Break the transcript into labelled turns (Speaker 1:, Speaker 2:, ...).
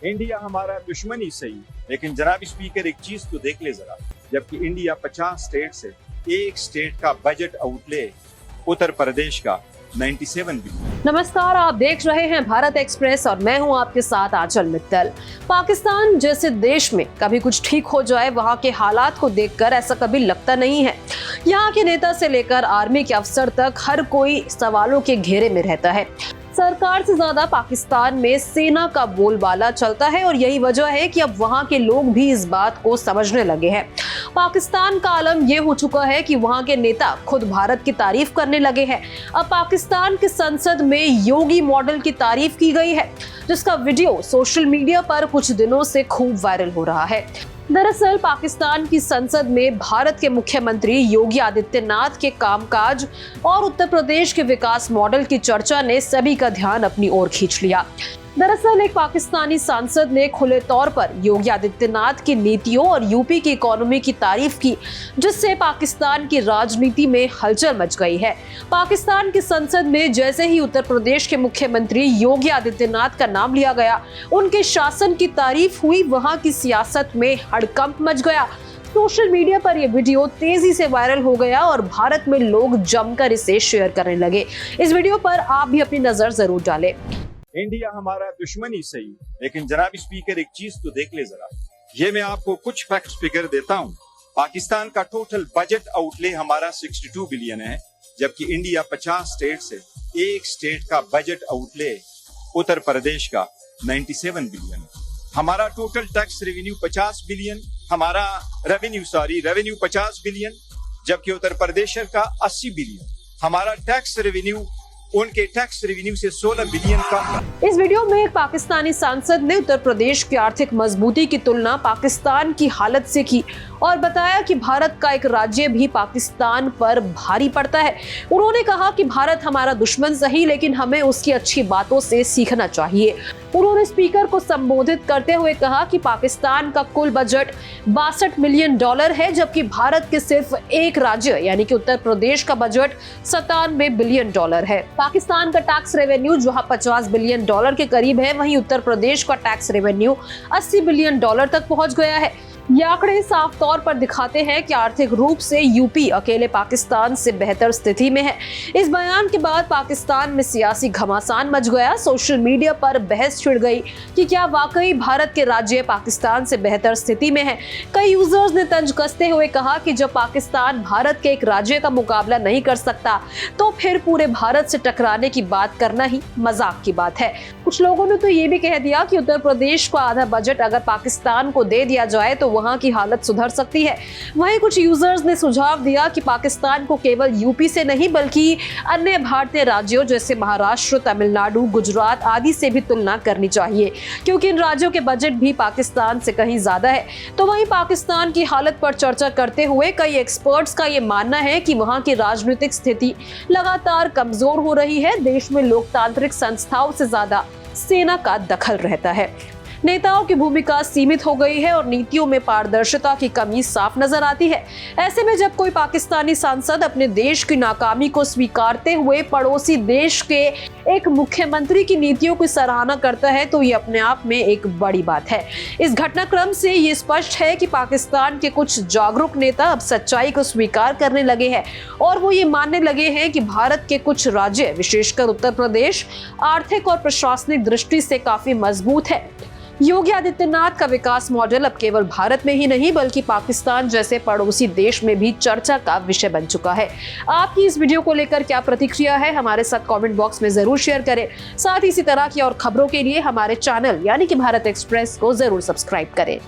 Speaker 1: India हमारा दुश्मन ही सही, लेकिन जनाब स्पीकर एक चीज तो देख ले जरा, जबकि इंडिया 50 स्टेट से एक स्टेट का बजट आउटले उत्तर प्रदेश का 97 बिलियन।
Speaker 2: नमस्कार, आप देख रहे हैं भारत एक्सप्रेस और मैं हूं आपके साथ आंचल मित्तल। पाकिस्तान जैसे देश में कभी कुछ ठीक हो जाए, वहां के हालात को देखकर ऐसा कभी लगता नहीं है। यहां के नेता से लेकर आर्मी के अफसर तक हर कोई सवालों के घेरे में रहता है। सरकार से ज्यादा पाकिस्तान में सेना का बोलबाला चलता है और यही वजह है कि अब वहां के लोग भी इस बात को समझने लगे हैं। पाकिस्तान का आलम यह हो चुका है कि वहां के नेता खुद भारत की तारीफ करने लगे हैं। अब पाकिस्तान की संसद में योगी मॉडल की तारीफ की गई है, जिसका वीडियो सोशल मीडिया पर कुछ दिनों से खूब वायरल हो रहा है। दरअसल पाकिस्तान की संसद में भारत के मुख्यमंत्री योगी आदित्यनाथ के कामकाज और उत्तर प्रदेश के विकास मॉडल की चर्चा ने सभी का ध्यान अपनी ओर खींच लिया। दरअसल एक पाकिस्तानी सांसद ने खुले तौर पर योगी आदित्यनाथ की नीतियों और यूपी की इकोनॉमी की तारीफ की, जिससे पाकिस्तान की राजनीति में हलचल मच गई है। पाकिस्तान की संसद में जैसे ही उत्तर प्रदेश के मुख्यमंत्री योगी आदित्यनाथ का नाम लिया गया, उनके शासन की तारीफ हुई, वहां की सियासत में हड़कंप मच गया। सोशल मीडिया पर यह वीडियो तेजी से वायरल हो गया और भारत में लोग जमकर इसे शेयर करने लगे। इस वीडियो पर आप भी अपनी नजर जरूर डालें।
Speaker 1: इंडिया हमारा दुश्मन ही सही, लेकिन जनाब स्पीकर एक चीज तो देख ले जरा, ये मैं आपको कुछ फैक्ट्स फिगर देता हूँ। पाकिस्तान का टोटल बजट आउटले हमारा 62 बिलियन है, जबकि इंडिया 50 स्टेट से एक स्टेट का बजट आउटले उत्तर प्रदेश का 97 बिलियन। हमारा टोटल टैक्स रेवेन्यू 50 बिलियन, हमारा रेवेन्यू 50 बिलियन, जबकि उत्तर प्रदेश का 80 बिलियन। हमारा टैक्स रेवेन्यू उनके टैक्स रेवेन्यू से 16 बिलियन कम।
Speaker 2: इस वीडियो में एक पाकिस्तानी सांसद ने उत्तर प्रदेश की आर्थिक मजबूती की तुलना पाकिस्तान की हालत से की और बताया कि भारत का एक राज्य भी पाकिस्तान पर भारी पड़ता है। उन्होंने कहा कि भारत हमारा दुश्मन सही, लेकिन हमें उसकी अच्छी बातों से सीखना चाहिए। उन्होंने स्पीकर को संबोधित करते हुए कहा कि पाकिस्तान का कुल बजट $62 मिलियन है, जबकि भारत के सिर्फ एक राज्य यानी कि उत्तर प्रदेश का बजट $97 बिलियन है। पाकिस्तान का टैक्स रेवेन्यू जहां $50 बिलियन के करीब है, वहीं उत्तर प्रदेश का टैक्स रेवेन्यू $80 बिलियन तक पहुंच गया है। ये आंकड़े साफ तौर पर दिखाते हैं कि आर्थिक रूप से यूपी अकेले पाकिस्तान से बेहतर स्थिति में है। इस बयान के बाद पाकिस्तान में सियासी घमासान मच गया। सोशल मीडिया पर बहस छिड़ गई कि क्या वाकई भारत के राज्य पाकिस्तान से बेहतर स्थिति में है। कई यूजर्स ने तंज कसते हुए कहा कि जब पाकिस्तान भारत के एक राज्य का मुकाबला नहीं कर सकता, तो फिर पूरे भारत से टकराने की बात करना ही मजाक की बात है। कुछ लोगों ने तो ये भी कह दिया कि उत्तर प्रदेश को आधा बजट अगर पाकिस्तान को दे दिया जाए तो वहां की हालत सुधर सकती है। वहीं कुछ यूजर्स ने सुझाव दिया कि पाकिस्तान को केवल यूपी से नहीं बल्कि अन्य भारतीय राज्यों जैसे महाराष्ट्र, तमिलनाडु, गुजरात आदि से भी तुलना करनी चाहिए, क्योंकि इन राज्यों के बजट भी पाकिस्तान से कहीं ज्यादा है। तो वहीं पाकिस्तान की हालत पर चर्चा करते हुए कई एक्सपर्ट्स का यह मानना है कि वहां की राजनीतिक स्थिति लगातार कमजोर हो रही है। देश में लोकतांत्रिक संस्थाओं से ज्यादा सेना का दखल रहता है। नेताओं की भूमिका सीमित हो गई है और नीतियों में पारदर्शिता की कमी साफ नजर आती है। ऐसे में जब कोई पाकिस्तानी सांसद अपने देश की नाकामी को स्वीकारते हुए पड़ोसी देश के एक मुख्यमंत्री की नीतियों की सराहना करता है, तो ये अपने आप में एक बड़ी बात है। इस घटनाक्रम से ये स्पष्ट है कि पाकिस्तान के कुछ जागरूक नेता अब सच्चाई को स्वीकार करने लगे हैं और वो ये मानने लगे हैं कि भारत के कुछ राज्य, विशेषकर उत्तर प्रदेश, आर्थिक और प्रशासनिक दृष्टि से काफी मजबूत है। योगी आदित्यनाथ का विकास मॉडल अब केवल भारत में ही नहीं बल्कि पाकिस्तान जैसे पड़ोसी देश में भी चर्चा का विषय बन चुका है। आपकी इस वीडियो को लेकर क्या प्रतिक्रिया है, हमारे साथ कमेंट बॉक्स में जरूर शेयर करें। साथ ही इसी तरह की और खबरों के लिए हमारे चैनल यानी कि भारत एक्सप्रेस को जरूर सब्सक्राइब करें।